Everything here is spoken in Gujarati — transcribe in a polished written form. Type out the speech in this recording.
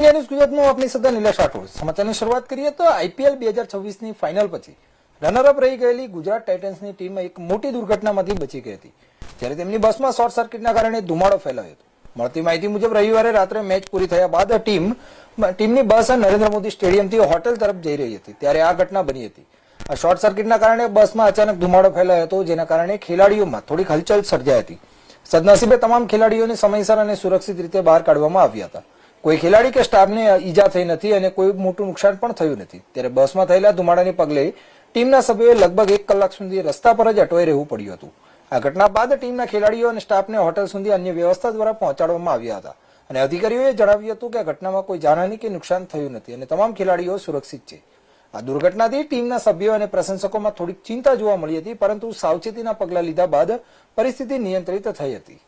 ન્યૂઝ ગુજરાતમાં આપની સાથે નિલેશ રાઠોડ સમાચારની શરૂઆત કરીએ તો આઈપીએલ 2026ની ફાઇનલ પછી રનરઅપ રહી ગયેલી ગુજરાત ટાઇટન્સની ટીમ એક મોટી દુર્ઘટનામાંથી બચી ગઈ હતી, જ્યારે તેમની બસમાં શોર્ટ સર્કિટના કારણે ધુમાડો ફેલાયો હતો. મળતી માહિતી મુજબ રવિવારે રાત્રે મેચ પૂરી થયા બાદ ટીમની બસ નરેન્દ્ર મોદી સ્ટેડિયમથી હોટેલ તરફ જઈ રહી હતી, ત્યારે આ ઘટના બની હતી. આ શોર્ટ સર્કિટના કારણે બસમાં અચાનક ધુમાડો ફેલાયો હતો, જેના કારણે ખેલાડીઓમાં થોડીક હલચલ સર્જાઈ હતી. સદનસીબે તમામ ખેલાડીઓને સમયસર અને સુરક્ષિત રીતે બહાર કાઢવામાં આવ્યા હતા. કોઈ ખેલાડી કે સ્ટાફને ઈજા થઈ નથી અને કોઈ મોટું નુકસાન પણ થયું નથી. ત્યારે બસમાં થયેલા ધુમાડાને પગલે ટીમના સભ્યોએ લગભગ 1 કલાક સુધી રસ્તા પર જ અટવાઈ રહેવું પડ્યું હતું. આ ઘટના બાદ ટીમના ખેલાડીઓ અને સ્ટાફને હોટેલ સુધી અન્ય વ્યવસ્થા દ્વારા પહોંચાડવામાં આવ્યા હતા અને અધિકારીઓએ જણાવ્યું હતું કે આ ઘટનામાં કોઈ જાનહાની કે નુકસાન થયું નથી અને તમામ ખેલાડીઓ સુરક્ષિત છે. આ દુર્ઘટનાથી ટીમના સભ્યો અને પ્રશંસકોમાં થોડીક ચિંતા જોવા મળી હતી, પરંતુ સાવચેતીના પગલાં લીધા બાદ પરિસ્થિતિ નિયંત્રિત થઈ હતી.